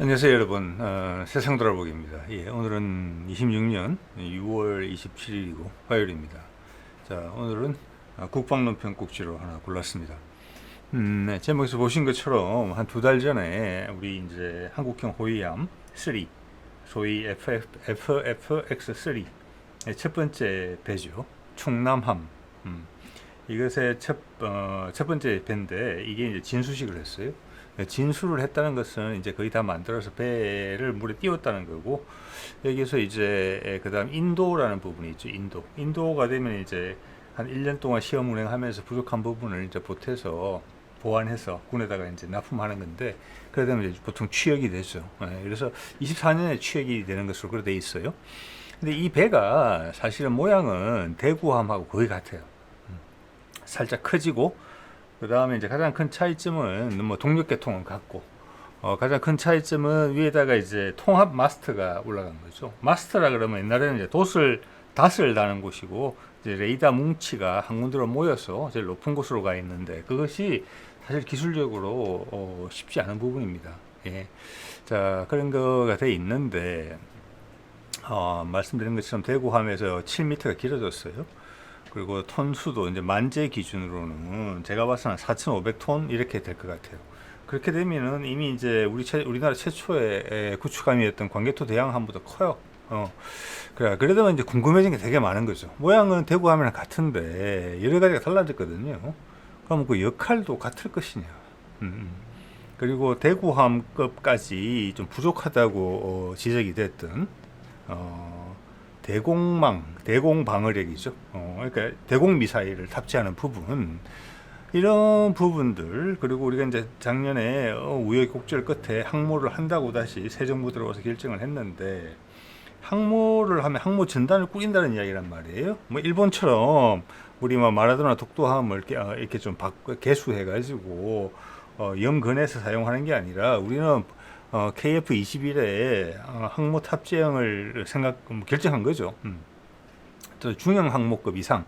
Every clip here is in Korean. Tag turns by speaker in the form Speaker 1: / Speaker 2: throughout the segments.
Speaker 1: 안녕하세요 여러분. 세상 돌아보기입니다. 오늘은 26년 6월 27일이고 화요일입니다. 자, 오늘은 국방론평 꼭지로 하나 골랐습니다. 네, 제목에서 보신 것처럼 한 두 달 전에 우리 이제 한국형 호위함 3, 소위 FFX3 첫 번째 배죠. 충남함. 이것의 첫 번째 배인데 이게 이제 진수식을 했어요. 진수를 했다는 것은 이제 거의 다 만들어서 배를 물에 띄웠다는 거고, 여기서 이제 그다음 인도라는 부분이 있죠. 인도가 되면 이제 한 1년 동안 시험 운행하면서 부족한 부분을 이제 보태서 보완해서 군에다가 이제 납품하는 건데, 그러다 보면 이제 보통 취역이 되죠. 그래서 24년에 취역이 되는 것으로 그렇게 돼 있어요. 근데 이 배가 사실은 모양은 대구함하고 거의 같아요. 살짝 커지고, 그 다음에 이제 가장 큰 차이점은 뭐 동력계통은 같고, 가장 큰 차이점은 위에다가 이제 통합 마스터가 올라간 거죠. 마스터라 그러면 옛날에는 이제 닷을 다는 곳이고, 이제 레이더 뭉치가 한 군데로 모여서 제일 높은 곳으로 가 있는데, 그것이 사실 기술적으로 쉽지 않은 부분입니다. 예. 자, 그런 거가 돼 있는데, 말씀드린 것처럼 대구함에서 7m가 길어졌어요. 그리고 톤 수도 이제 만재 기준으로는 제가 봐서는 4,500톤 이렇게 될 것 같아요. 그렇게 되면은 이미 이제 우리나라 최초의 구축함이었던 광개토 대왕함보다 커요. 그러다 이제 궁금해진 게 되게 많은 거죠. 모양은 대구함이랑 같은데 여러 가지가 달라졌거든요. 그럼 그 역할도 같을 것이냐. 그리고 대구함급까지 좀 부족하다고 지적이 됐던 대공방어력이죠. 그러니까 대공 미사일을 탑재하는 부분, 이런 부분들, 그리고 우리가 이제 작년에 우여곡절 끝에 항모를 한다고 다시 새 정부 들어와서 결정을 했는데, 항모를 하면 항모 전단을 꾸린다는 이야기란 말이에요. 뭐 일본처럼 우리 뭐 마라도나 독도함을 이렇게 좀 개수해가지고 영근해서 사용하는 게 아니라, 우리는 KF-21에 항모 탑재형을 결정한 거죠. 또 중형 항모급 이상,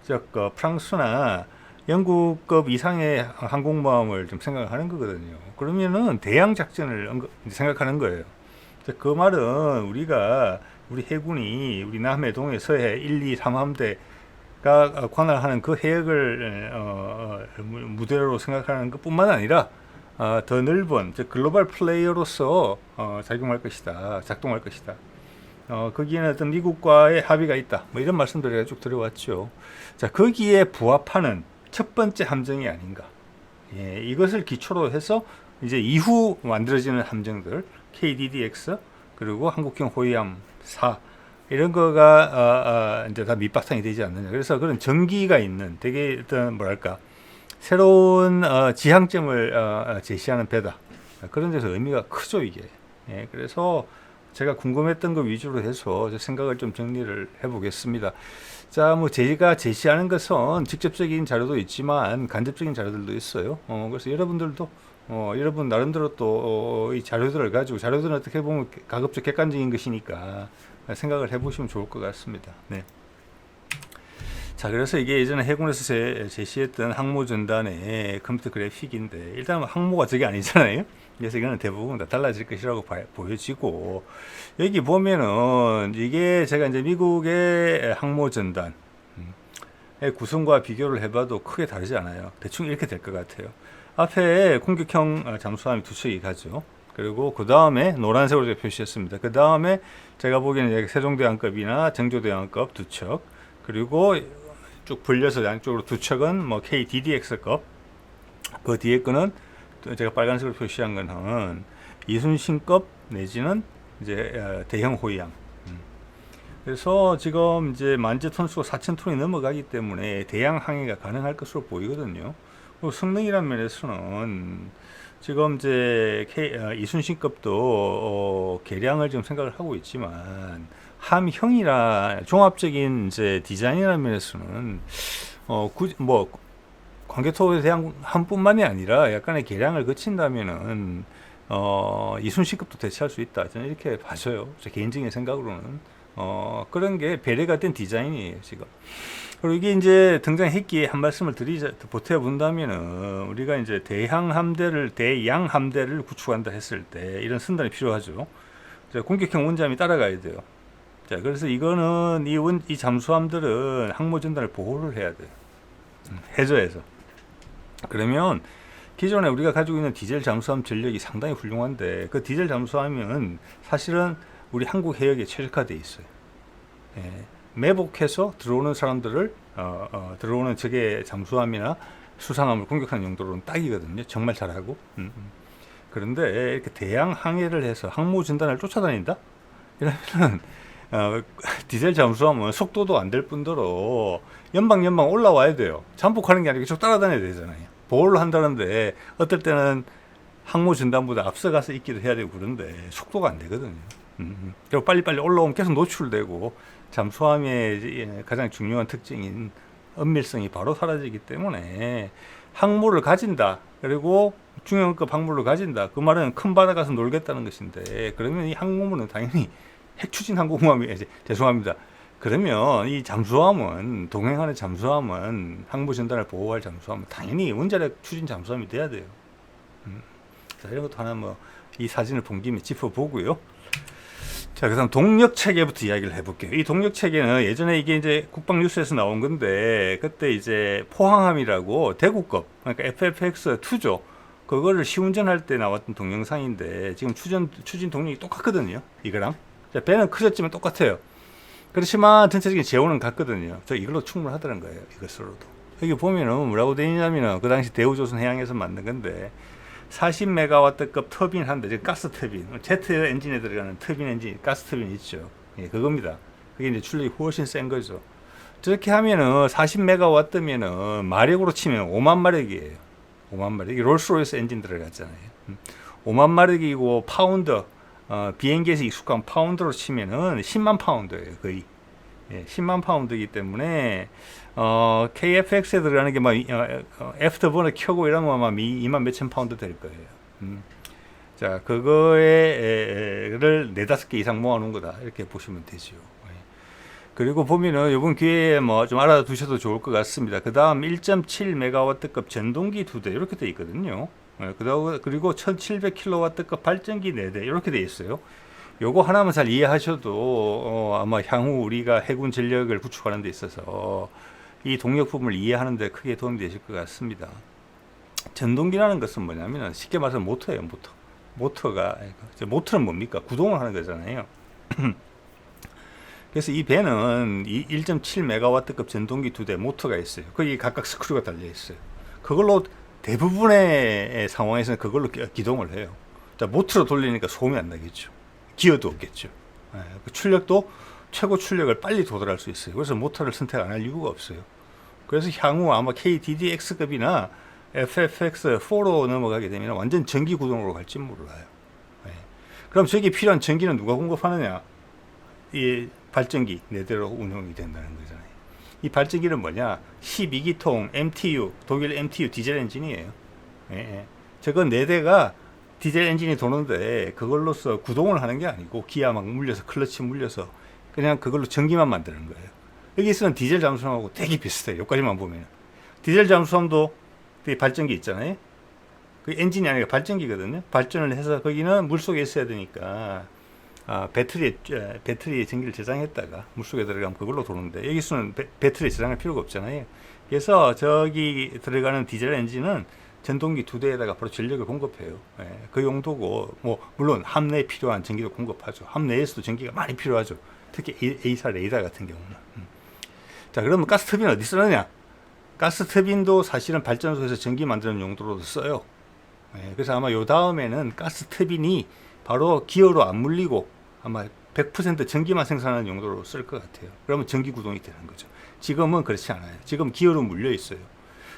Speaker 1: 즉 프랑스나 영국급 이상의 항공모함을 좀 생각하는 거거든요. 그러면은 대양 작전을 생각하는 거예요. 그 말은 우리 해군이 우리 남해, 동해, 서해 1, 2, 3함대가 관할하는 그 해역을 무대로 생각하는 것뿐만 아니라, 더 넓은 글로벌 플레이어로서 작동할 것이다. 거기에는 어떤 미국과의 합의가 있다. 뭐 이런 말씀들을 쭉 들어왔죠. 자, 거기에 부합하는 첫 번째 함정이 아닌가. 예, 이것을 기초로 해서 이제 이후 만들어지는 함정들, KDDX, 그리고 한국형 호위함 4, 이런 거가 이제 다 밑바탕이 되지 않느냐. 그래서 그런 전기가 있는 되게 어떤 뭐랄까, 새로운 지향점을 제시하는 배다. 그런 데서 의미가 크죠, 이게. 예, 그래서 제가 궁금했던 거 위주로 해서 생각을 좀 정리를 해보겠습니다. 자, 뭐 제가 제시하는 것은 직접적인 자료도 있지만 간접적인 자료들도 있어요. 그래서 여러분들도 여러분 나름대로 또 이 자료들을 가지고, 자료들은 어떻게 보면 가급적 객관적인 것이니까 생각을 해보시면 좋을 것 같습니다. 네. 자, 그래서 이게 예전에 해군에서 제시했던 항모 전단의 컴퓨터 그래픽인데, 일단 항모가 저게 아니잖아요. 그래서 이거는 대부분 다 달라질 것이라고 보여지고, 여기 보면은 이게 제가 이제 미국의 항모 전단의 구성과 비교를 해봐도 크게 다르지 않아요. 대충 이렇게 될 것 같아요. 앞에 공격형 잠수함이 두 척이 가죠. 그리고 그 다음에 노란색으로 제가 표시했습니다. 그 다음에 제가 보기에는 세종대왕급이나 정조대왕급 두 척, 그리고 쭉 불려서 양쪽으로 두 척은 뭐 KDDX급, 그 뒤에 거는 제가 빨간색으로 표시한 거는 이순신급 내지는 이제 대형 호위함. 그래서 지금 이제 만재 톤수가 4,000톤이 넘어가기 때문에 대양 항해가 가능할 것으로 보이거든요. 그리고 성능이란 면에서는 지금 이제 이순신급도 개량을 좀 생각을 하고 있지만, 함형이나 종합적인 이제 디자인이라는 면에서는 뭐 광개토에 대한 함뿐만이 아니라 약간의 개량을 거친다면은 이순신급도 대체할 수 있다. 저는 이렇게 봐서요. 제 개인적인 생각으로는 그런 게 배려가 된 디자인이에요, 지금. 그리고 이게 이제 등장했기에 한 말씀을 보태어 본다면은, 우리가 이제 대양 함대를 구축한다 했을 때 이런 선단이 필요하죠. 자, 공격형 원잠이 따라가야 돼요. 자, 그래서 이거는 이 잠수함들은 항모 전단을 보호를 해야 돼요. 해저에서. 그러면 기존에 우리가 가지고 있는 디젤 잠수함 전력이 상당히 훌륭한데, 그 디젤 잠수함은 사실은 우리 한국 해역에 최적화되어 있어요. 예, 매복해서 들어오는 사람들을 들어오는 적의 잠수함이나 수상함을 공격하는 용도로는 딱이거든요. 정말 잘하고. 그런데 이렇게 대양 항해를 해서 항모 전단을 쫓아다닌다? 이러면은 디젤 잠수함은 속도도 안 될 뿐더러 연방 올라와야 돼요. 잠복하는 게 아니고 계속 따라다녀야 되잖아요. 보호를 한다는데 어떨 때는 항모 전단보다 앞서가서 있기도 해야 되고 그런데 속도가 안 되거든요. 그리고 빨리빨리 올라오면 계속 노출되고 잠수함의 가장 중요한 특징인 은밀성이 바로 사라지기 때문에 항모를 가진다. 그리고 중형급 항모를 가진다. 그 말은 큰 바다 가서 놀겠다는 것인데, 그러면 이 항모는 당연히 핵추진 항공모함이 죄송합니다. 그러면 이 잠수함은 동행하는 잠수함은 항모 전단을 보호할 잠수함은 당연히 원자력 추진 잠수함이 돼야 돼요. 자, 이런 것도 하나 이 사진을 본 김에 짚어보고요. 자, 그다음 동력 체계부터 이야기를 해볼게요. 이 동력 체계는 예전에 이게 이제 국방 뉴스에서 나온 건데, 그때 이제 포항함이라고 대구급, 그러니까 FFX2죠. 그거를 시운전할 때 나왔던 동영상인데, 지금 추진 동력이 똑같거든요. 이거랑. 자, 배는 커졌지만 똑같아요. 그렇지만 전체적인 재원은 같거든요. 저 이걸로 충분하다는 거예요. 이것으로도. 여기 보면은 뭐라고 되어 있냐면은 그 당시 대우조선 해양에서 만든 건데 40메가와트급 터빈 한 대, 즉 가스 터빈, 제트 엔진에 들어가는 터빈 엔진, 가스 터빈 있죠. 예, 그겁니다. 그게 이제 출력이 훨씬 센 거죠. 저렇게 하면은 40메가와트면은 마력으로 치면 5만 마력이에요. 5만 마력. 이게 롤스로이스 엔진 들어갔잖아요. 5만 마력이고 파운드, 비행기에서 익숙한 파운드로 치면은 10만 파운드예요, 거의. 예, 10만 파운드이기 때문에 KFX에 들어가는 게 막 애프터버너 켜고 이러면 막 2만 몇천 파운드 될 거예요. 자, 그거를 4-5개 이상 모아놓은 거다, 이렇게 보시면 되죠. 예. 그리고 보면은 이번 기회에 좀 알아두셔도 좋을 것 같습니다. 그 다음 1.7메가와트급 전동기 2대 이렇게 돼 있거든요. 그리고 1700kW급 발전기 4대 이렇게 돼 있어요. 요거 하나만 잘 이해하셔도 아마 향후 우리가 해군 전력을 구축하는 데 있어서 이 동력 부분을 이해하는 데 크게 도움이 되실 것 같습니다. 전동기라는 것은 뭐냐면 쉽게 말해서 모터예요. 모터는 뭡니까? 구동을 하는 거잖아요. 그래서 이 배는 1.7메가와트급 전동기 2대 모터가 있어요. 거기 각각 스크류가 달려 있어요. 그걸로 대부분의 상황에서는 그걸로 기동을 해요. 자, 모터로 돌리니까 소음이 안 나겠죠. 기어도 없겠죠. 그 출력도 최고 출력을 빨리 도달할 수 있어요. 그래서 모터를 선택 안 할 이유가 없어요. 그래서 향후 아마 KDDX급이나 FFX4로 넘어가게 되면 완전 전기 구동으로 갈지 몰라요. 그럼 저기 필요한 전기는 누가 공급하느냐? 이 발전기 4대로 운영이 된다는 거잖아요. 이 발전기는 뭐냐? 12기통 MTU, 독일 MTU 디젤 엔진이에요. 저건 4대가 디젤 엔진이 도는데 그걸로서 구동을 하는 게 아니고 기아 막 물려서 클러치 물려서 그냥 그걸로 전기만 만드는 거예요. 여기서는 디젤 잠수함하고 되게 비슷해요. 여기까지만 보면 디젤 잠수함도 발전기 있잖아요. 그 엔진이 아니라 발전기거든요. 발전을 해서 거기는 물속에 있어야 되니까 배터리에 전기를 저장했다가 물속에 들어가면 그걸로 도는데 여기서는 배터리에 저장할 필요가 없잖아요. 그래서 저기 들어가는 디젤 엔진은 전동기 2대에다가 바로 전력을 공급해요. 그 용도고, 물론 함 내에 필요한 전기도 공급하죠. 함 내에서도 전기가 많이 필요하죠. 특히 A사 레이더 같은 경우는. 자, 그러면 가스 터빈 어디 쓰느냐? 가스 터빈도 사실은 발전소에서 전기 만드는 용도로도 써요. 그래서 아마 요 다음에는 가스 터빈이 바로 기어로 안 물리고 아마 100% 전기만 생산하는 용도로 쓸 것 같아요. 그러면 전기 구동이 되는 거죠. 지금은 그렇지 않아요. 지금 기어로 물려 있어요.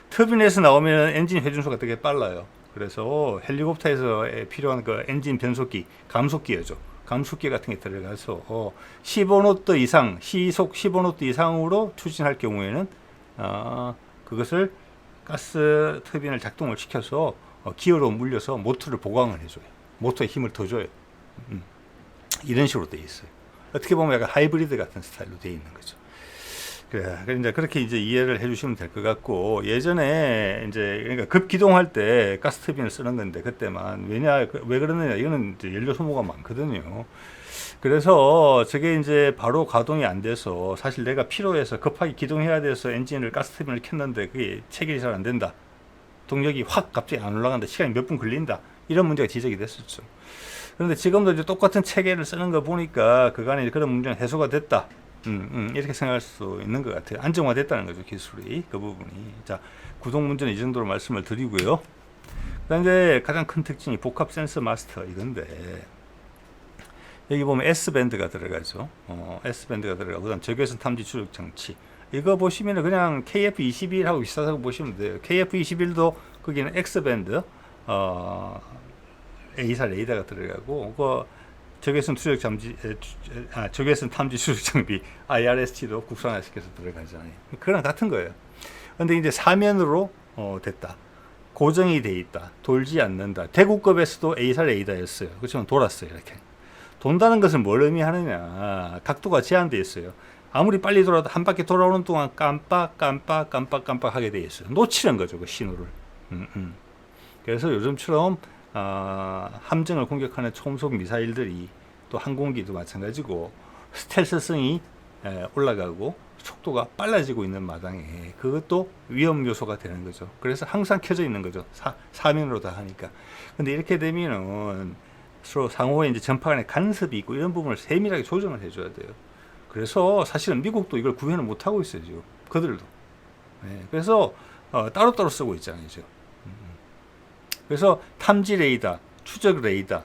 Speaker 1: 터빈에서 나오면 엔진 회전수가 되게 빨라요. 그래서 헬리콥터에서 필요한 그 엔진 변속기, 감속기죠. 감속기 같은 게 들어가서 15노트 이상, 시속 15노트 이상으로 추진할 경우에는 그것을 가스 터빈을 작동을 시켜서 기어로 물려서 모터를 보강을 해줘요. 모터에 힘을 더 줘요. 이런 식으로 되어 있어요. 어떻게 보면 약간 하이브리드 같은 스타일로 되어 있는 거죠. 그래, 이제 그렇게 이제 이해를 해주시면 될 것 같고, 예전에 이제 그러니까 급기동할 때 가스터빈을 쓰는 건데 그때만 왜 그러느냐, 이거는 이제 연료 소모가 많거든요. 그래서 저게 이제 바로 가동이 안 돼서 사실 내가 필요해서 급하게 기동해야 돼서 엔진을 가스터빈을 켰는데 그게 체결이 잘 안 된다. 동력이 확 갑자기 안 올라간다. 시간이 몇 분 걸린다. 이런 문제가 지적이 됐었죠. 그런데 지금도 이제 똑같은 체계를 쓰는 거 보니까 그간에 그런 문제는 해소가 됐다. 이렇게 생각할 수 있는 것 같아요. 안정화됐다는 거죠, 기술이. 그 부분이. 자, 구동 문제는 이 정도로 말씀을 드리고요. 그다음 이제 가장 큰 특징이 복합 센서 마스터 이건데, 여기 보면 S밴드가 들어가죠. S밴드가 들어가고, 그다음 적외선 탐지 추적 장치. 이거 보시면은 그냥 KF21하고 비슷하다고 보시면 돼요. KF21도 거기는 X밴드, A사 레이더가 들어가고, 적외선 적외선 탐지 추적 장비 IRST도 국산화시켜서 들어가잖아요. 그거랑 같은 거예요. 근데 이제 사면으로 됐다. 고정이 돼 있다. 돌지 않는다. 대구급에서도 A사 레이더였어요. 그렇지만 돌았어요. 이렇게. 돈다는 것은 뭘 의미하느냐. 각도가 제한되어 있어요. 아무리 빨리 돌아도 한 바퀴 돌아오는 동안 깜빡 하게 되어 있어요. 놓치는 거죠, 그 신호를. 그래서 요즘처럼 함정을 공격하는 초음속 미사일들이, 또 항공기도 마찬가지고 스텔스성이 올라가고 속도가 빨라지고 있는 마당에 그것도 위험 요소가 되는 거죠. 그래서 항상 켜져 있는 거죠. 사면으로 다 하니까. 근데 이렇게 되면은 서로 상호에 이제 전파 간의 간섭이 있고 이런 부분을 세밀하게 조정을 해줘야 돼요. 그래서 사실은 미국도 이걸 구현을 못 하고 있어요, 지금. 그들도. 그래서 따로따로 쓰고 있잖아요, 지금. 그래서 탐지 레이더, 추적 레이더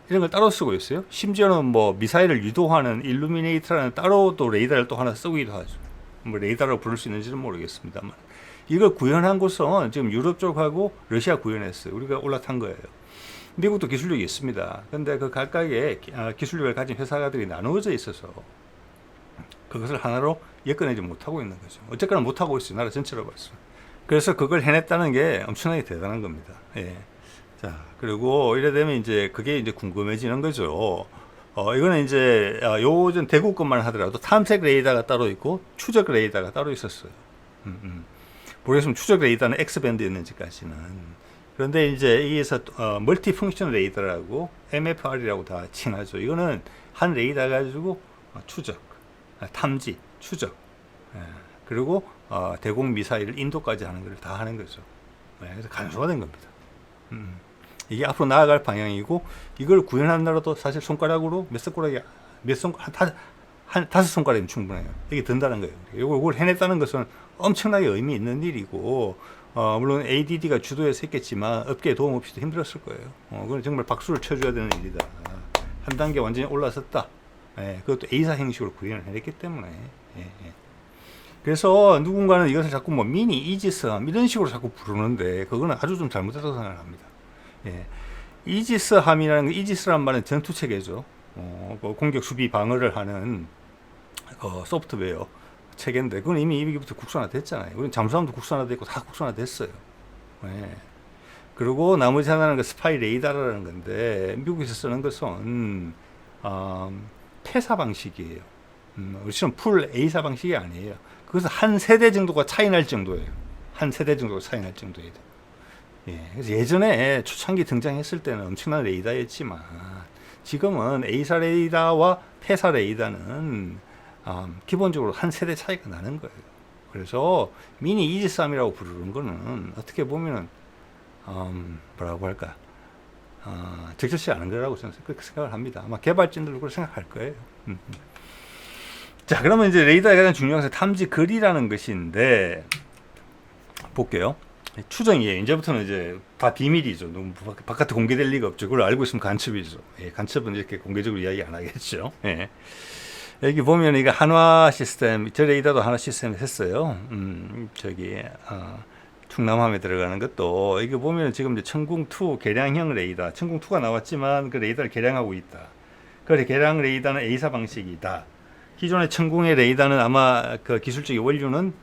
Speaker 1: 이런 걸 따로 쓰고 있어요. 심지어는 뭐 미사일을 유도하는 일루미네이터라는 따로 또 레이더를 또 하나 쓰기도 하죠. 뭐 레이더라고 부를 수 있는지는 모르겠습니다만, 이걸 구현한 곳은 지금 유럽 쪽하고 러시아 구현했어요. 우리가 올라탄 거예요. 미국도 기술력이 있습니다. 근데 그 각각의 기술력을 가진 회사들이 나누어져 있어서 그것을 하나로 엮어내지 못하고 있는 거죠. 어쨌거나 못하고 있어요. 나라 전체로 봤어요. 그래서 그걸 해냈다는 게 엄청나게 대단한 겁니다. 예. 자, 그리고 이래 되면 이제 그게 이제 궁금해지는 거죠. 이거는 이제 요즘 대구 것만 하더라도 탐색 레이더가 따로 있고 추적 레이더가 따로 있었어요. 모르겠으면 추적 레이더는 X밴드였는지까지는. 그런데 이제 여기에서 멀티 펑션 레이더라고 MFR이라고 다 칭하죠. 이거는 한 레이더 가지고 추적, 탐지, 추적, 그리고 대공 미사일 인도까지 하는 걸 다 하는 거죠. 그래서 간소화된 겁니다. 이게 앞으로 나아갈 방향이고, 이걸 구현한 나라도 사실 손가락으로 한 5손가락이면 충분해요. 이게 든다는 거예요. 이걸 해냈다는 것은 엄청나게 의미 있는 일이고, 물론 ADD가 주도해서 했겠지만 업계에 도움 없이도 힘들었을 거예요. 그건 정말 박수를 쳐줘야 되는 일이다. 한 단계 완전히 올라섰다. 그것도 A사 형식으로 구현을 해냈기 때문에. 그래서 누군가는 이것을 자꾸 뭐 미니 이지스함 이런 식으로 자꾸 부르는데, 그거는 아주 좀 잘못됐다고 생각을 합니다. 이지스함이라는 이지스란 말은 전투체계죠. 공격 수비 방어를 하는 소프트웨어 체계인데, 그건 이미 이기부터 국산화됐잖아요. 우리는 잠수함도 국산화됐고 다 국산화됐어요. 그리고 나머지 하나는 그 스파이 레이더라는 건데, 미국에서 쓰는 것은 폐사 방식이에요. 우리처럼 풀 A사 방식이 아니에요. 그것은 한 세대 정도가 차이 날 정도예요. 한 세대 정도가 차이 날 정도예요. 그래서 예전에 초창기 등장했을 때는 엄청난 레이더였지만, 지금은 A사 레이더와 폐사 레이더는 기본적으로 한 세대 차이가 나는 거예요. 그래서 미니 이지스함이라고 부르는 거는 어떻게 보면은 뭐라고 할까, 적절치 않은 거라고 저는 그렇게 생각을 합니다. 아마 개발진들도 그렇게 생각할 거예요. 자, 그러면 이제 레이더의 가장 중요한 것은 탐지 거리라는 것인데, 볼게요. 추정이에요. 이제부터는 이제 다 비밀이죠. 너무 바깥에 공개될 리가 없죠. 그걸 알고 있으면 간첩이죠. 간첩은 이렇게 공개적으로 이야기 안 하겠죠. 여기 보면 이거 한화 시스템, 저 레이더도 한화 시스템에 했어요. 충남함에 들어가는 것도, 이거 보면 지금 이제 천궁2 개량형 레이더, 천궁2가 나왔지만 그 레이더를 개량하고 있다. 그래, 개량 레이더는 A사 방식이다. 기존의 천궁의 레이더는 아마 그 기술적인 원료는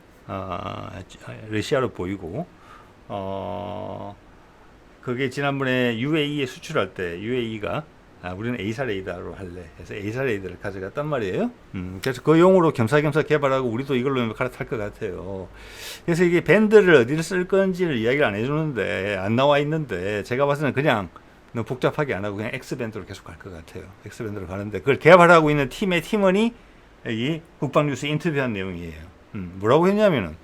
Speaker 1: 러시아로 보이고, 그게 지난번에 UAE에 수출할 때 UAE가 우리는 A사 레이더로 할래. 그래서 A사 레이더를 가져갔단 말이에요. 그래서 그 용으로 겸사겸사 개발하고 우리도 이걸로 갈아탈 것 같아요. 그래서 이게 밴드를 어디를 쓸 건지를 이야기를 안 해주는데, 안 나와 있는데, 제가 봤을 때는 그냥 너무 복잡하게 안 하고 그냥 X밴드로 계속 갈 것 같아요. X밴드로 가는데, 그걸 개발하고 있는 팀의 팀원이 이 국방뉴스에 인터뷰한 내용이에요. 뭐라고 했냐면은,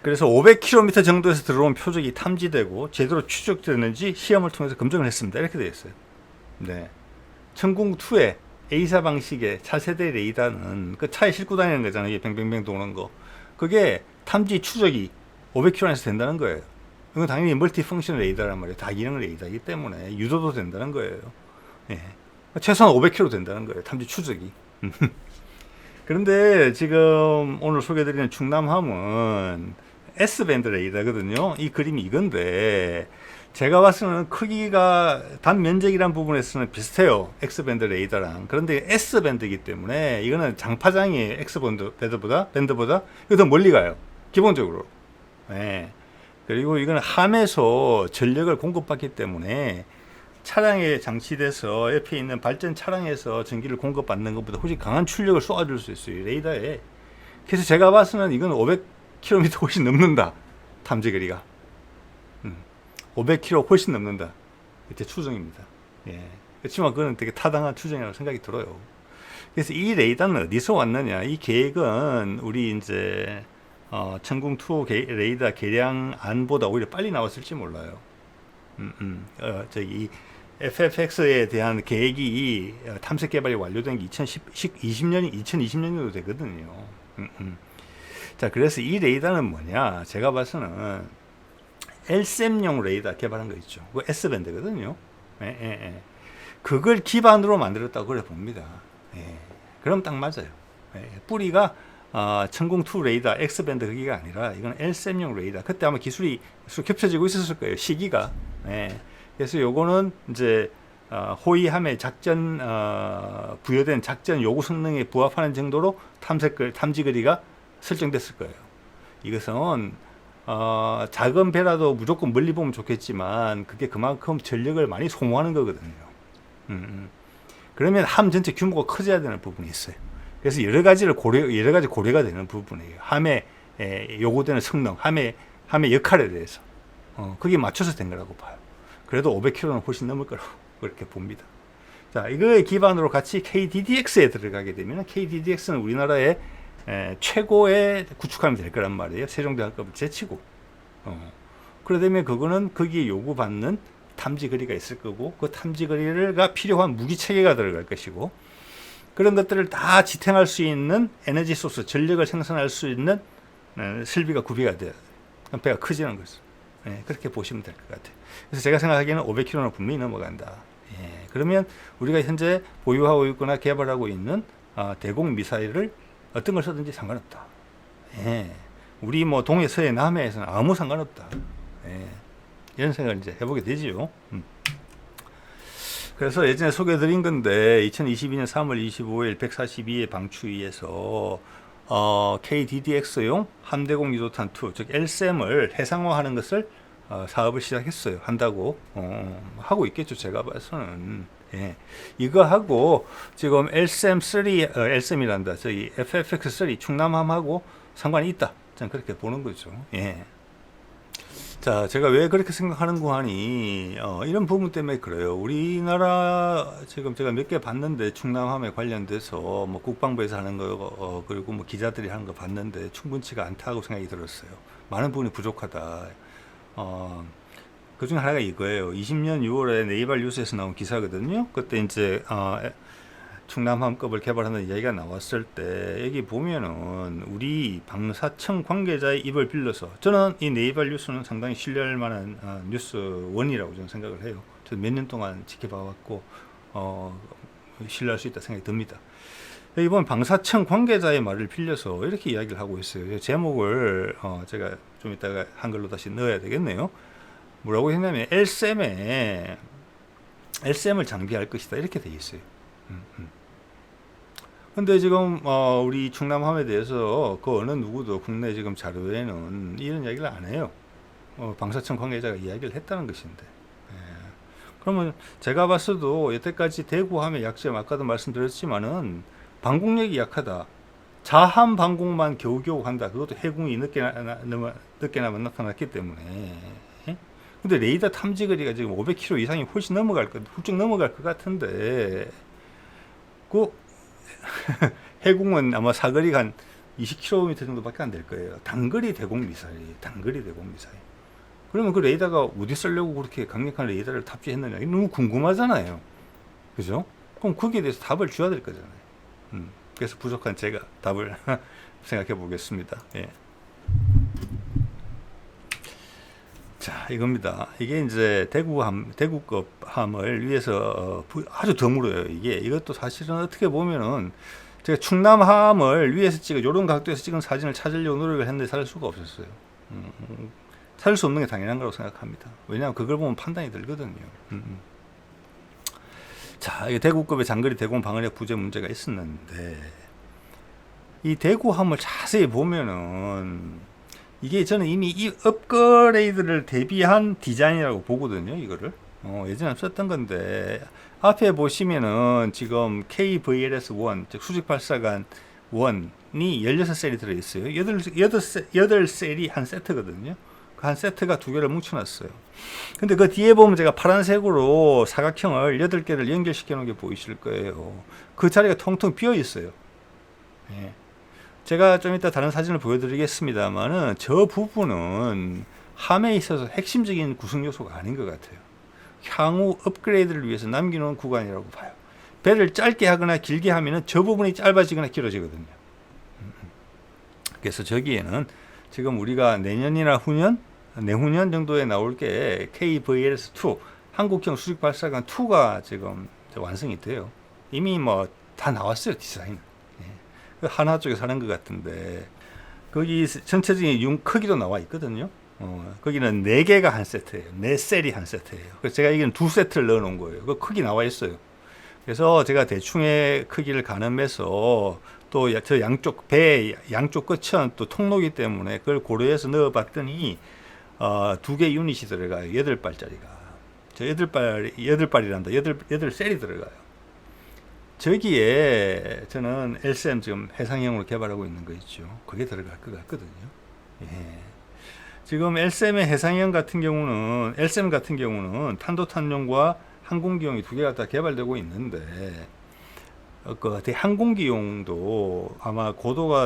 Speaker 1: 그래서 500km 정도에서 들어온 표적이 탐지되고 제대로 추적되는지 시험을 통해서 검증을 했습니다. 이렇게 되어 있어요. 네. 천궁2의 A사 방식의 차세대 레이더는 그 차에 싣고 다니는 거잖아요. 이게 뱅뱅뱅 도는 거. 그게 탐지 추적이 500km에서 된다는 거예요. 이건 당연히 멀티펑션 레이더란 말이에요. 다기능 레이더이기 때문에 유도도 된다는 거예요. 예. 최소한 500km 된다는 거예요. 탐지 추적이. 그런데 지금 오늘 소개해드리는 충남함은 S밴드 레이더거든요. 이 그림이 이건데 제가 봤을 때는 크기가 단면적이란 부분에서는 비슷해요. X밴드 레이더랑. 그런데 S밴드이기 때문에 이거는 장파장이에요. X밴드보다 이거 더 멀리 가요. 기본적으로. 네. 그리고 이거는 함에서 전력을 공급받기 때문에 차량에 장치돼서 옆에 있는 발전 차량에서 전기를 공급받는 것보다 훨씬 강한 출력을 쏘아줄 수 있어요. 레이더에. 그래서 제가 봤을 때는 이건 500km 훨씬 넘는다. 탐지 거리가. 500km 훨씬 넘는다. 이때 추정입니다. 예. 그렇지만 그건 되게 타당한 추정이라고 생각이 들어요. 그래서 이 레이더는 어디서 왔느냐? 이 계획은 우리 이제 천궁2 레이더 개량안보다 오히려 빨리 나왔을지 몰라요. 저기 FFX에 대한 계획이 탐색 개발이 완료된 게 2020년도 되거든요. 자, 그래서 이 레이더는 뭐냐? 제가 봐서는 LSAM용 레이더 개발한 거 있죠. 그 S밴드거든요. 그걸 기반으로 만들었다고 그래 봅니다. 그럼 딱 맞아요. 뿌리가 천궁2 레이더 X밴드 그기가 아니라 이건 LSAM용 레이더. 그때 아마 기술이 겹쳐지고 있었을 거예요. 시기가. 그래서 요거는 이제 호위함의 작전 부여된 작전 요구 성능에 부합하는 정도로 탐지 거리가 설정됐을 거예요. 이것은 작은 배라도 무조건 멀리 보면 좋겠지만 그게 그만큼 전력을 많이 소모하는 거거든요. 그러면 함 전체 규모가 커져야 되는 부분이 있어요. 그래서 여러 가지 고려가 되는 부분이에요. 함에 요구되는 성능, 함의 역할에 대해서 거기에 맞춰서 된 거라고 봐요. 그래도 500km는 훨씬 넘을 거라고 그렇게 봅니다. 자, 이거에 기반으로 같이 KDDX에 들어가게 되면 KDDX는 우리나라의 최고의 구축함이 될 거란 말이에요. 세종대왕급을 제치고. 그러다 보면 그거는 거기에 요구받는 탐지 거리가 있을 거고 그 탐지 거리가 필요한 무기 체계가 들어갈 것이고 그런 것들을 다 지탱할 수 있는 에너지 소스, 전력을 생산할 수 있는 설비가 구비가 돼야 돼요. 배가 커지는 거죠. 그렇게 보시면 될 것 같아요. 그래서 제가 생각하기에는 500km는 분명히 넘어간다. 그러면 우리가 현재 보유하고 있거나 개발하고 있는 대공 미사일을 어떤 걸 쓰든지 상관없다. 우리 뭐 동해, 서해, 남해에서는 아무 상관없다. 이런 생각을 이제 해보게 되지요. 그래서 예전에 소개해드린 건데 2022년 3월 25일 142의 방추위에서 KDDX용 함대공 유도탄 2, 즉 LSAM을 해상화하는 것을 사업을 시작했어요. 한다고 하고 있겠죠. 제가 봐서는. 이거 하고 지금 LSAM3, LSAM이란다. 저기 FFX3 충남함하고 상관이 있다. 저는 그렇게 보는 거죠. 자, 제가 왜 그렇게 생각하는고 하니 이런 부분 때문에 그래요. 우리나라 지금 제가 몇 개 봤는데 충남함에 관련돼서 뭐 국방부에서 하는 거 그리고 뭐 기자들이 하는 거 봤는데 충분치가 않다고 생각이 들었어요. 많은 부분이 부족하다. 그 중에 하나가 이거예요. 20년 6월에 네이발 뉴스에서 나온 기사거든요. 그때 이제 충남함급을 개발하는 이야기가 나왔을 때 여기 보면은 우리 방사청 관계자의 입을 빌려서 저는 이 네이발 뉴스는 상당히 신뢰할 만한 뉴스원이라고 저는 생각을 해요. 저도 몇 년 동안 지켜봐왔고 신뢰할 수 있다 생각이 듭니다. 여기 보면 방사청 관계자의 말을 빌려서 이렇게 이야기를 하고 있어요. 제목을 제가 좀 이따가 한글로 다시 넣어야 되겠네요. 뭐라고 했냐면 LSAM을 장비할 것이다 이렇게 돼 있어요. 근데 지금 우리 충남함에 대해서 그 어느 누구도 국내 지금 자료에는 이런 이야기를 안 해요. 방사청 관계자가 이야기를 했다는 것인데. 그러면 제가 봤어도 여태까지 대구 함의 약점 아까도 말씀드렸지만은 방공력이 약하다. 자함 방공만 겨우겨우 한다. 그것도 해군이 늦게나마 나타났기 때문에. 예? 근데 레이더 탐지 거리가 지금 500km 이상이 훨씬 훌쩍 넘어갈 것 같은데, 그 해군은 아마 사거리가 한 20km 정도밖에 안 될 거예요. 단거리 대공 미사일. 그러면 그 레이더가 어디 쓰려고 그렇게 강력한 레이더를 탑재했느냐? 이거 너무 궁금하잖아요. 그죠? 그럼 거기에 대해서 답을 줘야 될 거잖아요. 그래서 부족한 제가 답을 생각해 보겠습니다. 예. 자, 이겁니다. 이게 이제 대구급 함을 위해서 아주 드물어요. 이것도 사실은 어떻게 보면은 제가 충남함을 위에서 이런 각도에서 찍은 사진을 찾으려고 노력을 했는데 찾을 수가 없었어요. 찾을 수 없는 게 당연한 거라고 생각합니다. 왜냐하면 그걸 보면 판단이 들거든요. 자, 이게 대구급의 장거리 대공 방어력 부재 문제가 있었는데, 이 대구함을 자세히 보면은 이게 저는 이미 이 업그레이드를 대비한 디자인이라고 보거든요. 이거를 예전에 썼던 건데, 앞에 보시면은 지금 KVLS-1 즉 수직 발사관 1이 16셀이 들어있어요. 8셀이 한 세트거든요. 그 한 세트가 두 개를 뭉쳐놨어요. 근데 그 뒤에 보면 제가 파란색으로 사각형을 8개를 연결시켜 놓은 게 보이실 거예요. 그 자리가 텅텅 비어 있어요. 예. 제가 좀 이따 다른 사진을 보여드리겠습니다만은 저 부분은 함에 있어서 핵심적인 구성 요소가 아닌 것 같아요. 향후 업그레이드를 위해서 남겨놓은 구간이라고 봐요. 배를 짧게 하거나 길게 하면은 저 부분이 짧아지거나 길어지거든요. 그래서 저기에는 지금 우리가 내년이나 내후년 정도에 나올 게 KVLS-2 한국형 수직 발사관 2가 지금 완성이 돼요. 이미 뭐 다 나왔어요, 디자인. 예. 하나 쪽에서 하는 것 같은데 거기 전체적인 융 크기도 나와 있거든요. 거기는 4개가 한 세트예요. 4셀이 한 세트예요. 그래서 제가 이건 2세트를 넣어 놓은 거예요. 그 크기 나와 있어요. 그래서 제가 대충의 크기를 가늠해서 또 저 배 양쪽 끝은 또 통로기 때문에 그걸 고려해서 넣어봤더니 2개 유닛이 들어가요. 8발짜리가. 저 8발이란다. 8셀이 들어가요. 저기에 저는 LSM 지금 해상형으로 개발하고 있는 거 있죠. 그게 들어갈 것 같거든요. 예. 지금 LSM 같은 경우는 탄도탄용과 항공기용이 두 개가 다 개발되고 있는데, 그 항공기용도 아마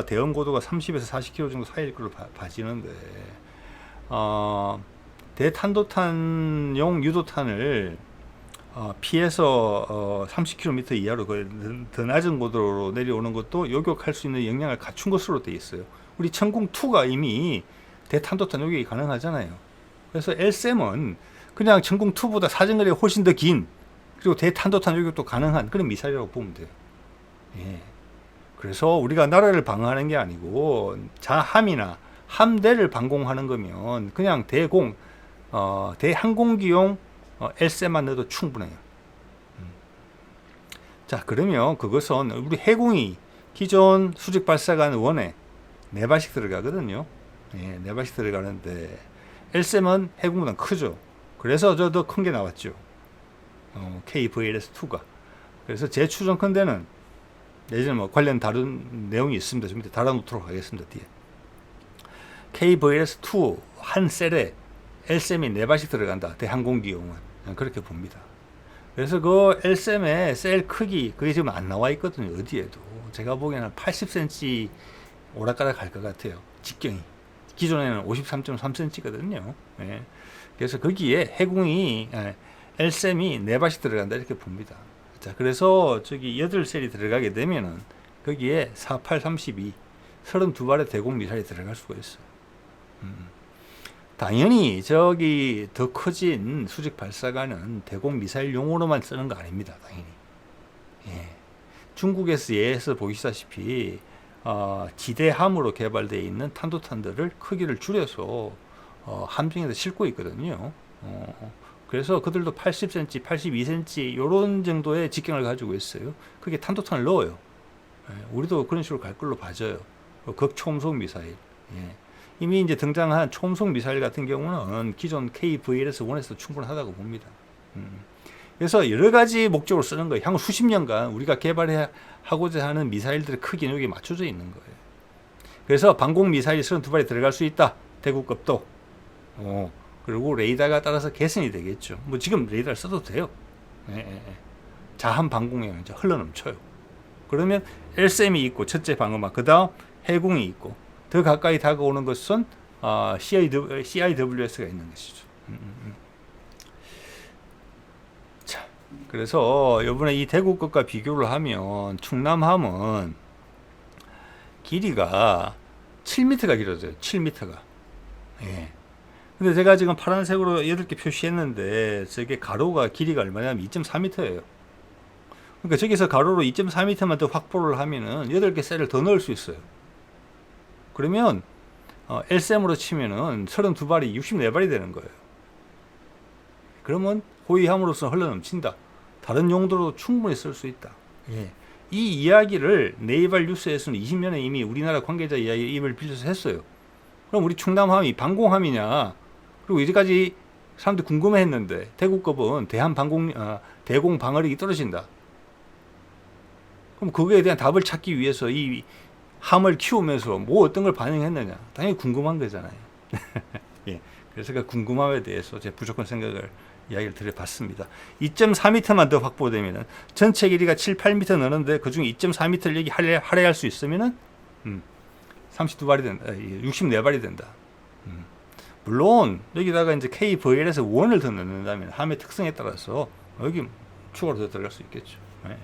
Speaker 1: 대응 고도가 30에서 40km 정도 사이일 걸로 봐지는데, 대탄도탄용 유도탄을 피해서 30km 이하로 더 낮은 고도로 내려오는 것도 요격할 수 있는 역량을 갖춘 것으로 되어 있어요. 우리 천궁2가 이미 대탄도탄 요격이 가능하잖아요. 그래서 LSM은 그냥 천궁2보다 사정거리가 훨씬 더 긴, 그리고 대탄도탄 요격도 가능한 그런 미사일이라고 보면 돼요. 예. 그래서 우리가 나라를 방어하는 게 아니고 자함이나 함대를 방공하는 거면 그냥 대항공기용 LSM만 넣어도 충분해요. 자, 그러면 그것은 우리 해공이 기존 수직 발사관 1에 4발씩 들어가거든요. 예, 4발씩 들어가는데 LSM은 해공보다 크죠. 그래서 저 더 큰 게 나왔죠. KVLS-2가. 그래서 제 추정컨대는 예전에 뭐 관련 다른 내용이 있습니다. 좀 이따 달아놓도록 하겠습니다. 뒤에. KVLS-2 한 셀에 LSM이 4발씩 들어간다. 대항공기용은. 그렇게 봅니다. 그래서 그 LSM의 셀 크기, 그게 지금 안 나와 있거든요. 어디에도. 제가 보기에는 80cm 오락가락 할 것 같아요. 직경이. 기존에는 53.3cm거든요. 예. 그래서 거기에 해공이, LSM이 4발씩 들어간다. 이렇게 봅니다. 자, 그래서 저기 8셀이 들어가게 되면은 거기에 48, 32, 32발의 대공 미사일이 들어갈 수가 있어요. 당연히 저기 더 커진 수직 발사관은 대공 미사일 용으로만 쓰는 거 아닙니다. 당연히. 예. 중국에서 예에서 보시다시피 지대함으로 개발되어 있는 탄도탄들을 크기를 줄여서 함정에서 싣고 있거든요. 그래서 그들도 80cm, 82cm 이런 정도의 직경을 가지고 있어요. 그게 탄도탄을 넣어요. 예. 우리도 그런 식으로 갈 걸로 봐져요. 극초음속 미사일. 예. 이미 이제 등장한 초음속 미사일 같은 경우는 기존 KVLS-1에서 충분하다고 봅니다. 그래서 여러 가지 목적으로 쓰는 거예요. 향후 수십 년간 우리가 개발하고자 하는 미사일들의 크기는 여기에 맞춰져 있는 거예요. 그래서 방공 미사일이 32발이 들어갈 수 있다. 대구급도. 그리고 레이더가 따라서 개선이 되겠죠. 뭐 지금 레이더를 써도 돼요. 자한 방공에 이제 흘러넘쳐요. 그러면 LSM이 있고 첫째 방어막, 그 다음 해공이 있고, 더 가까이 다가오는 것은 CIWS가 있는 것이죠. 자, 그래서 이번에 이 대구급과 비교를 하면 충남함은 길이가 7m가 길어져요. 7m가. 예. 근데 제가 지금 파란색으로 8개 표시했는데 저게 가로가 길이가 얼마냐면 2.4m예요. 그러니까 저기서 가로로 2.4m만 더 확보를 하면은 8개 셀을 더 넣을 수 있어요. 그러면 LSM으로 치면은 32발이 64발이 되는 거예요. 그러면 호위함으로서 흘러넘친다. 다른 용도로 충분히 쓸 수 있다. 예. 이 이야기를 네이발 뉴스에서는 20년에 이미 우리나라 관계자 이야기 입을 빌려서 했어요. 그럼 우리 충남함이 방공함이냐? 그리고 이제까지 사람들이 궁금해했는데 대구급은 대공 방어력이 떨어진다. 그럼 그거에 대한 답을 찾기 위해서 이 함을 키우면서 뭐 어떤 걸 반영했느냐? 당연히 궁금한 거잖아요. 예. 그래서 그 궁금함에 대해서 제 부족한 이야기를 드려봤습니다. 2.4m만 더 확보되면은 전체 길이가 7, 8m 넣는데 그 중에 2.4m를 여기 할애할 수 있으면은 32발이 된다. 64발이 된다. 물론 여기다가 이제 KVL에서 원을 더 넣는다면 함의 특성에 따라서 여기 추가로 더 들어갈 수 있겠죠. 네.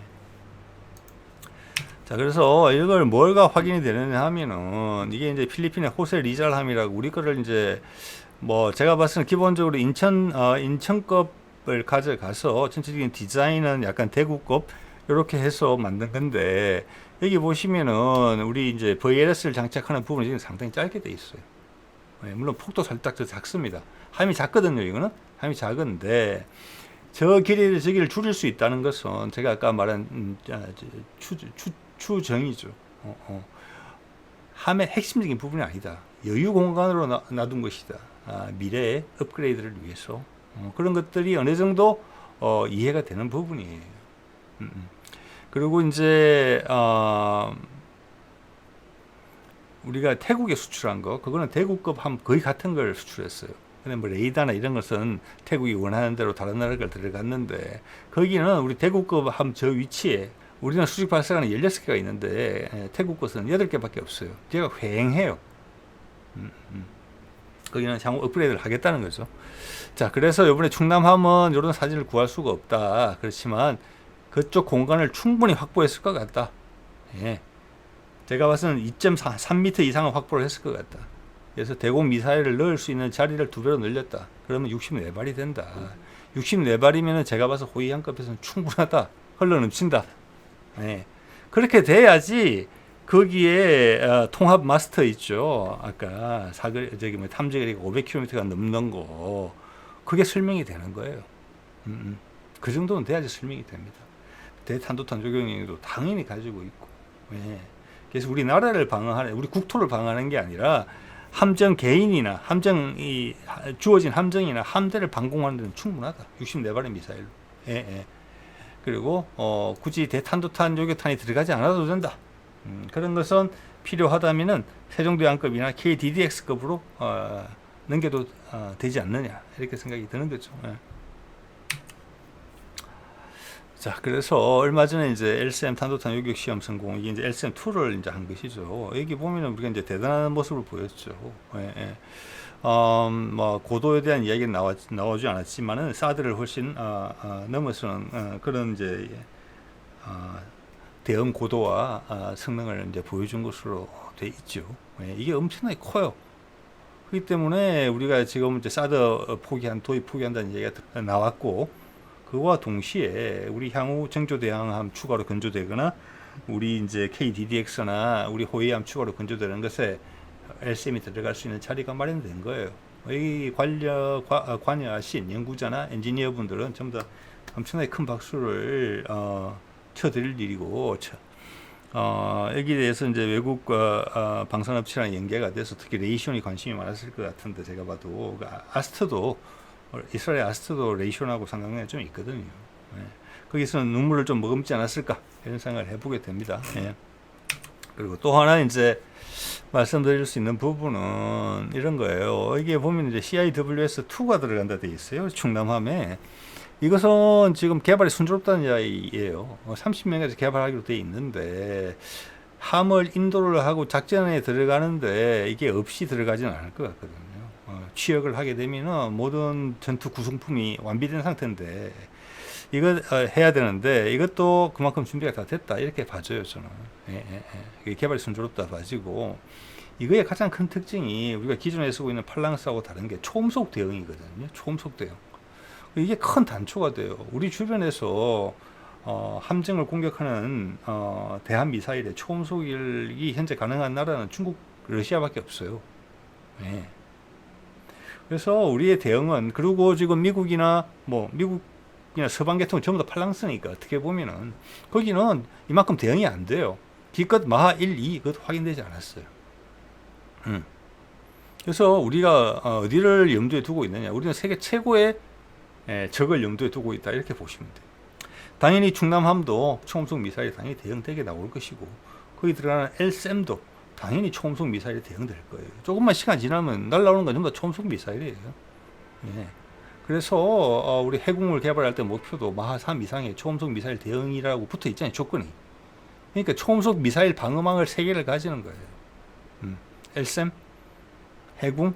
Speaker 1: 자, 그래서 이걸 뭘가 확인이 되느냐 하면은 이게 이제 필리핀의 호세 리잘함이라고 우리 거를 이제 뭐 제가 봤을 때는 기본적으로 인천급을 가져가서 전체적인 디자인은 약간 대구급 이렇게 해서 만든 건데 여기 보시면은 우리 이제 VLS를 장착하는 부분이 지금 상당히 짧게 돼 있어요. 네, 물론 폭도 살짝 더 작습니다. 함이 작거든요. 이거는 함이 작은데 저 저기를 줄일 수 있다는 것은 제가 아까 말한 추정이죠. 함의 핵심적인 부분이 아니다. 여유 공간으로 놔둔 것이다. 미래의 업그레이드를 위해서 그런 것들이 어느 정도 이해가 되는 부분이에요. 그리고 이제 우리가 태국에 수출한 거 그거는 대구급 함 거의 같은 걸 수출했어요. 근데 뭐 레이더나 이런 것은 태국이 원하는 대로 다른 나라가 들어갔는데 거기는 우리 대구급 함 저 위치에 우리는 수직 발사관이 16개가 있는데 태국 것은 8개밖에 없어요. 제가 휑해요. 거기는 향후 업그레이드를 하겠다는 거죠. 자, 그래서 이번에 충남함은 이런 사진을 구할 수가 없다. 그렇지만 그쪽 공간을 충분히 확보했을 것 같다. 예. 제가 봐서는 2.3m 이상은 확보를 했을 것 같다. 그래서 대공 미사일을 넣을 수 있는 자리를 2배로 늘렸다. 그러면 64발이 된다. 64발이면 제가 봐서 호위함급에서는 충분하다. 흘러넘친다. 네. 그렇게 돼야지 거기에 통합 마스터 있죠. 아까 탐지거리가 500km가 넘는 거 그게 설명이 되는 거예요. 그 정도는 돼야지 설명이 됩니다. 대탄도탄 조경영도 당연히 가지고 있고. 네. 그래서 우리나라를 방어하는, 우리 국토를 방어하는 게 아니라 함정 개인이나 주어진 함정이나 함대를 방공하는 데는 충분하다. 64발의 미사일로. 예, 예. 그리고 굳이 대탄도탄 요격탄이 들어가지 않아도 된다. 그런 것은 필요하다면은 세종대왕급이나 KDDX급으로 넘겨도 되지 않느냐 이렇게 생각이 드는 거죠. 예. 자, 그래서 얼마 전에 이제 LSM 탄도탄 요격 시험 성공, 이게 이제 LSM2를 이제 한 것이죠. 여기 보면은 우리가 이제 대단한 모습을 보였죠. 예, 예. 뭐 고도에 대한 이야기는 나오지 않았지만은 사드를 훨씬 넘어서는 그런 이제 대응 고도와 성능을 이제 보여준 것으로 돼 있죠. 예, 이게 엄청나게 커요. 그렇기 때문에 우리가 지금 이제 사드 도입 포기한다는 얘기가 나왔고. 그와 동시에 우리 향후 정조대왕함 추가로 건조되거나 우리 이제 KDDX나 우리 호위함 추가로 건조되는 것에 LSM이 들어갈 수 있는 자리가 마련된 거예요. 이 관여하신 연구자나 엔지니어 분들은 전부 다 엄청나게 큰 박수를 쳐드릴 일이고, 여기에 대해서 이제 외국과 방산업체랑 연계가 돼서 특히 레이션이 관심이 많았을 것 같은데 제가 봐도 아스트도 이스라엘 아스트도 레이션하고 상관관계가 좀 있거든요. 예. 거기서는 눈물을 좀 머금지 않았을까 이런 생각을 해보게 됩니다. 예. 그리고 또 하나 이제 말씀드릴 수 있는 부분은 이런 거예요. 이게 보면 이제 CIWS2가 들어간다 돼 있어요. 충남함에. 이것은 지금 개발이 순조롭다는 이야기예요. 30명에서 개발하기로 돼 있는데 함을 인도를 하고 작전에 들어가는데 이게 없이 들어가지는 않을 것 같거든요. 취역을 하게 되면은 모든 전투 구성품이 완비된 상태인데 이거 해야 되는데 이것도 그만큼 준비가 다 됐다 이렇게 봐줘요 저는. 개발이 순조롭다 봐지고 이거의 가장 큰 특징이 우리가 기존에 쓰고 있는 팔랑스하고 다른 게 초음속 대응이거든요. 초음속 대응. 이게 큰 단초가 돼요. 우리 주변에서 함정을 공격하는 대한 미사일의 초음속이 현재 가능한 나라는 중국, 러시아밖에 없어요. 네. 그래서 우리의 대응은 그리고 지금 미국이나 서방 계통은 전부 다 팔랑스니까 어떻게 보면은 거기는 이만큼 대응이 안 돼요. 기껏 마하 1, 2 그것도 확인되지 않았어요. 그래서 우리가 어디를 염두에 두고 있느냐? 우리는 세계 최고의 적을 염두에 두고 있다 이렇게 보시면 돼요. 당연히 충남함도 초음속 미사일이 당연히 대응되게 나올 것이고 거기 들어가는 LSM도 당연히 초음속 미사일이 대응될 거예요. 조금만 시간 지나면 날라오는 건 전부 다 초음속 미사일이에요. 예. 그래서 우리 해군을 개발할 때 목표도 마하 3 이상의 초음속 미사일 대응이라고 붙어 있잖아요. 조건이. 그러니까 초음속 미사일 방어망을 3개를 가지는 거예요. LSM, 해군,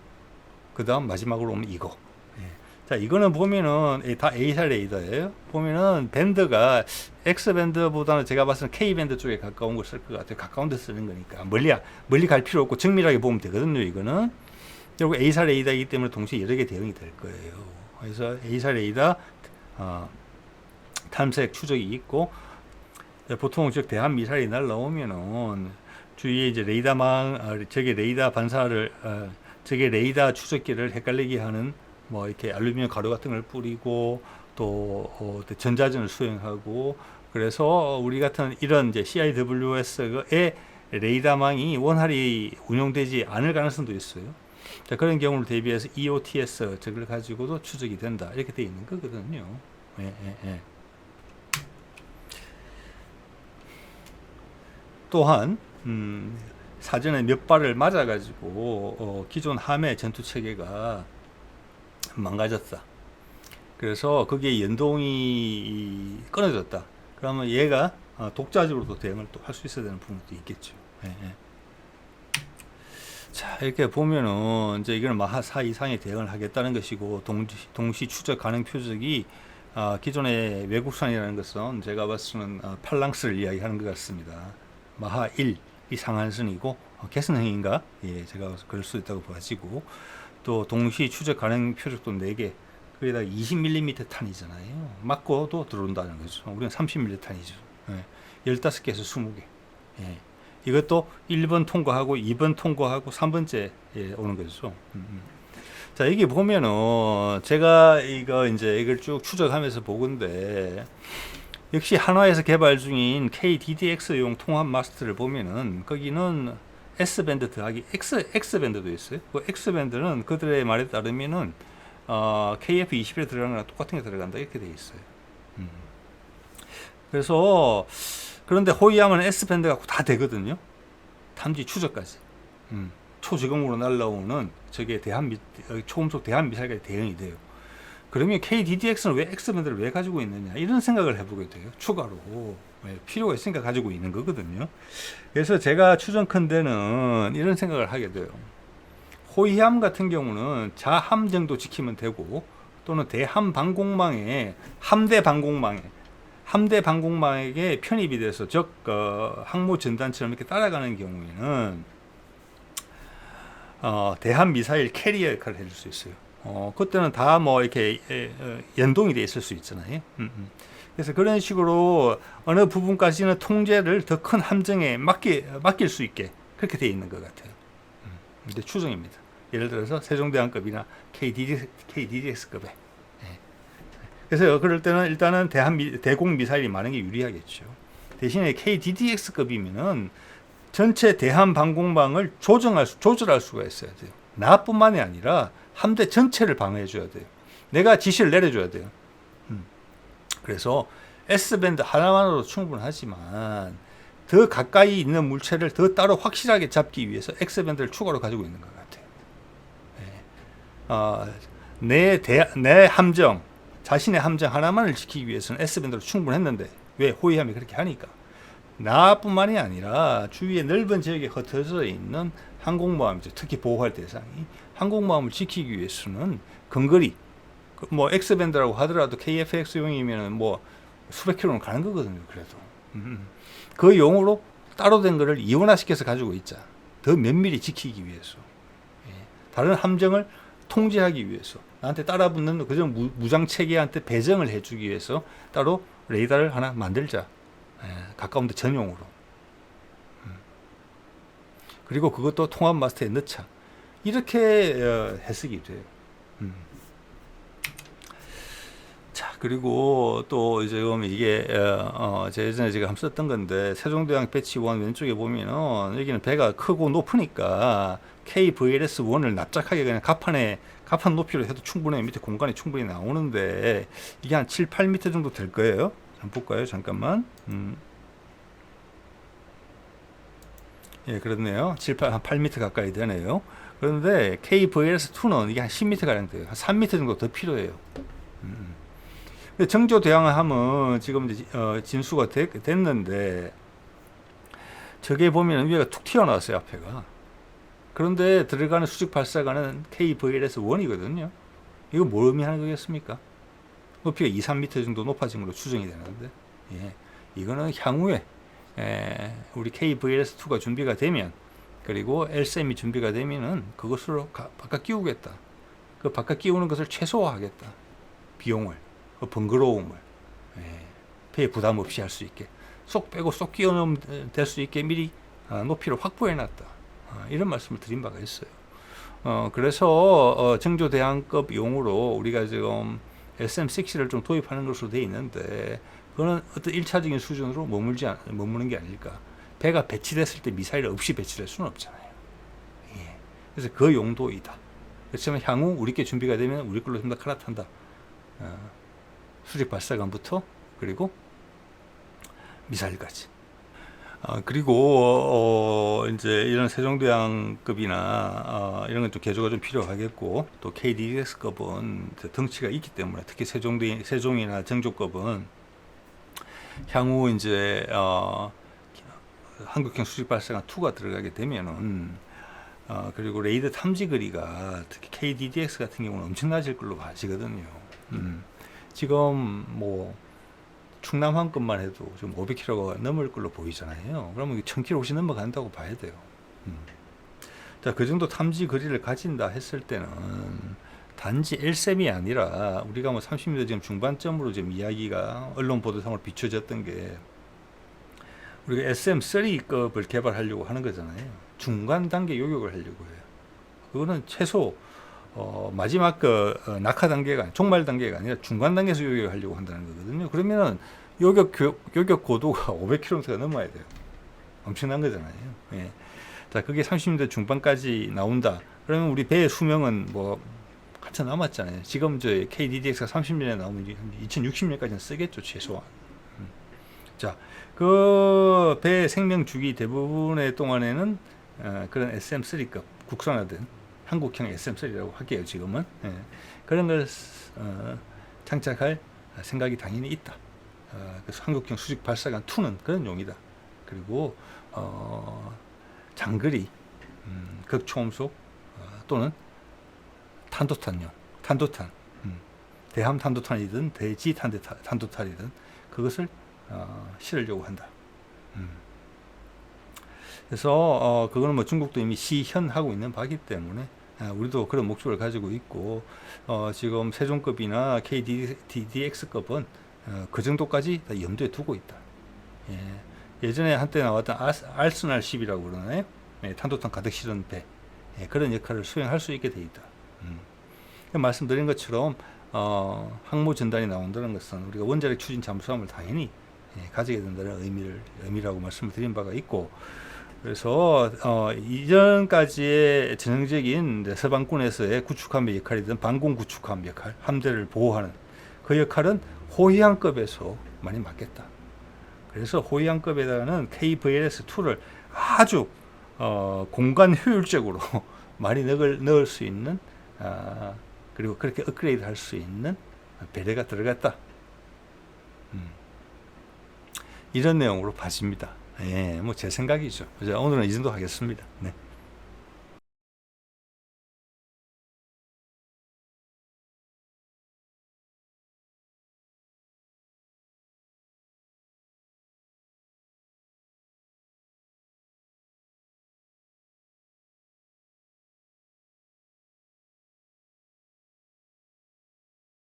Speaker 1: 그 다음 마지막으로 오면 이거. 자, 이거는 보면은 다 A사 레이더예요. 보면은 밴드가 X 밴드보다는 제가 봤을 때 K 밴드 쪽에 가까운 걸 쓸 것 같아요. 가까운 데 쓰는 거니까 멀리 갈 필요 없고 정밀하게 보면 되거든요. 이거는 그리고 A사 레이더이기 때문에 동시에 여러 개 대응이 될 거예요. 그래서 A사 레이더 탐색 추적이 있고 보통 즉 대한 미사일이 날라오면은 주위에 이제 레이더망 저게 레이더 반사를 저게 레이더 추적기를 헷갈리게 하는 뭐 이렇게 알루미늄 가루 같은 걸 뿌리고 또 전자전을 수행하고 그래서 우리 같은 이런 이제 CIWS의 레이더망이 원활히 운용되지 않을 가능성도 있어요. 자, 그런 경우를 대비해서 EOTS 저걸 가지고도 추적이 된다 이렇게 되어 있는 거거든요. 또한 사전에 몇 발을 맞아가지고 기존 함의 전투 체계가 망가졌다. 그래서 거기에 연동이 끊어졌다. 그러면 얘가 독자적으로도 대응을 또 할 수 있어야 되는 부분도 있겠죠. 자, 이렇게 보면은 이제 이거는 마하 4 이상의 대응을 하겠다는 것이고 동시 추적 가능 표적이 기존의 외국산이라는 것은 제가 봤을 때는 팔랑스를 이야기하는 것 같습니다. 마하 1이 상한선이고 개선형인가? 예, 제가 그럴 수 있다고 봐지고 또 동시 추적 가능 표적도 4개 거기다 20mm 탄이잖아요. 맞고도 들어온다는 거죠. 우리는 30mm 탄이죠. 15개에서 20개. 이것도 1번 통과하고 2번 통과하고 3번째 오는 거죠. 자, 이게 보면은 제가 이걸 쭉 추적하면서 보건데 역시 한화에서 개발 중인 KDDX용 통합 마스트를 보면은 거기는 S밴드 더하기 X밴드도 있어요. 그 X밴드는 그들의 말에 따르면은 KF-21에 들어가는 거랑 똑같은 게 들어간다 이렇게 돼 있어요. 그래서 그런데 호위함은 S밴드 갖고 다 되거든요. 탐지 추적까지. 초저공으로 날라오는 저게 초음속 대한 미사일까지 대응이 돼요. 그러면 KDDX는 왜 X밴드를 왜 가지고 있느냐 이런 생각을 해보게 돼요. 추가로 필요가 있으니까 가지고 있는 거거든요. 그래서 제가 추정컨대는 이런 생각을 하게 돼요. 호위함 같은 경우는 자함 정도 지키면 되고 또는 대함 방공망에 함대 방공망에게 편입이 돼서 즉 항모 전단처럼 이렇게 따라가는 경우에는 대함 미사일 캐리어 역할을 해줄 수 있어요. 그때는 다 뭐 이렇게 연동이 돼 있을 수 있잖아요. 그래서 그런 식으로 어느 부분까지는 통제를 더 큰 함정에 맡길 수 있게 그렇게 돼 있는 것 같아요. 이제 추정입니다. 예를 들어서 세종대왕급이나 KDDX급에. 그래서 그럴 때는 일단은 대공 미사일이 많은 게 유리하겠죠. 대신에 KDDX급이면은 전체 대함 방공망을 조절할 수가 있어야 돼요. 나뿐만이 아니라 함대 전체를 방어해 줘야 돼요. 내가 지시를 내려줘야 돼요. 그래서 S밴드 하나만으로도 충분하지만 더 가까이 있는 물체를 더 따로 확실하게 잡기 위해서 X밴드를 추가로 가지고 있는 것 같아요. 내 함정, 자신의 함정 하나만을 지키기 위해서는 S밴드로 충분했는데 왜 호위함이 그렇게 하니까 나뿐만이 아니라 주위에 넓은 지역에 흩어져 있는 항공모함이죠. 특히 보호할 대상이 항공모함을 지키기 위해서는 근거리 뭐 X밴드라고 하더라도 KF-X용이면 뭐 수백 킬로는 가는 거거든요. 그래도 그 용으로 따로 된 거를 이원화시켜서 가지고 있자. 더 면밀히 지키기 위해서. 다른 함정을 통제하기 위해서. 나한테 따라붙는 그저 무장 체계한테 배정을 해주기 위해서 따로 레이더를 하나 만들자. 가까운 데 전용으로. 그리고 그것도 통합 마스터에 넣자. 이렇게 해석이 돼요. 자, 그리고 또 이제 이게 제가 예전에 제가 한번 썼던 건데 세종대왕 배치 1 왼쪽에 보면은 여기는 배가 크고 높으니까 KVLS1을 납작하게 그냥 갑판 높이로 해도 충분해. 밑에 공간이 충분히 나오는데 이게 한 7, 8m 정도 될 거예요. 한번 볼까요? 잠깐만. 예, 그렇네요. 7, 8m 가까이 되네요. 그런데 KVLS2는 이게 한 10m 가량 돼요. 한 3m 정도 더 필요해요. 정조 대왕함은 지금 이제 진수가 됐는데 저게 보면 위에가 툭 튀어나왔어요. 앞에가. 그런데 들어가는 수직 발사관은 KVLS1이거든요. 이거 뭘 의미하는 거겠습니까? 높이가 2, 3m 정도 높아진 걸로 추정이 되는데 이거는 향후에 우리 KVLS2가 준비가 되면 그리고 LSM이 준비가 되면은 그것으로 바깥 끼우겠다. 그 바깥 끼우는 것을 최소화하겠다. 비용을, 그 번거로움을 배에 부담 없이 할 수 있게 쏙 빼고 쏙 끼워 넣으면 될 수 있게 미리 높이를 확보해 놨다. 이런 말씀을 드린 바가 있어요. 그래서 정조대왕급 용으로 우리가 지금 SM6를 좀 도입하는 것으로 되어 있는데 그거는 어떤 1차적인 수준으로 머무는 게 아닐까. 배가 배치됐을 때 미사일 없이 배치될 수는 없잖아요. 그래서 그 용도이다. 그렇지만 향후 우리께 준비가 되면 우리 걸로 좀 더 갈아탄다. 수직 발사관부터 그리고 미사일까지. 그리고 이제 이런 세종대왕급이나 이런 건 좀 개조가 좀 필요하겠고 또 KDX급은 덩치가 있기 때문에 특히 세종이나 정조급은 향후 이제 한국형 수직 발사관 2가 들어가게 되면은 그리고 레이더 탐지 거리가 특히 KDDX 같은 경우는 엄청나질 걸로 봐지거든요. 지금 뭐 충남함급만 해도 좀 500km가 넘을 걸로 보이잖아요. 그러면 1000km 혹시 넘어간다고 봐야 돼요. 자, 그 정도 탐지 거리를 가진다 했을 때는 단지 LSM이 아니라 우리가 뭐 30m 지금 중반점으로 지금 이야기가 언론 보도상으로 비춰졌던 게 우리가 SM3급을 개발하려고 하는 거잖아요. 중간 단계 요격을 하려고 해요. 그거는 최소 마지막 낙하 단계가 종말 단계가 아니라 중간 단계에서 요격을 하려고 한다는 거거든요. 그러면은 요격 고도가 500km가 넘어야 돼요. 엄청난 거잖아요. 자, 그게 30m 중반까지 나온다. 그러면 우리 배의 수명은 뭐 한참 남았잖아요. 지금 저 KDDX가 30년에 나오면 2060년까지는 쓰겠죠, 최소한. 자, 그 배 생명 주기 대부분의 동안에는 그런 SM3급 국산화된 한국형 SM3라고 할게요, 지금은. 그런 걸 장착할 생각이 당연히 있다. 그래서 한국형 수직 발사관 2는 그런 용이다. 그리고 장거리 극초음속 또는 탄도탄용, 탄도탄, 대함 탄도탄이든 대지 탄도탄이든 그것을 실으려고 한다. 그래서 그거는 뭐 중국도 이미 시현하고 있는 바기 때문에 우리도 그런 목표를 가지고 있고 지금 세종급이나 KDDX급은 그 정도까지 다 염두에 두고 있다. 예전에 한때 나왔던 알스날 10이라고 그러나요? 탄도탄 가득 실은 배. 그런 역할을 수행할 수 있게 돼 있다. 말씀드린 것처럼 항모 전단이 나온다는 것은 우리가 원자력 추진 잠수함을 당연히 가지게 된다는 의미라고 말씀을 드린 바가 있고, 그래서 이전까지의 전형적인 서방군에서의 구축함의 역할이든 반공 구축함 역할, 함대를 보호하는 그 역할은 호위함급에서 많이 맡겠다. 그래서 호위함급에다가는 KVLS2를 아주 공간 효율적으로 많이 넣을 수 있는 그리고 그렇게 업그레이드 할 수 있는 배려가 들어갔다. 이런 내용으로 봐집니다. 예, 뭐 제 생각이죠. 오늘은 이 정도 하겠습니다. 네.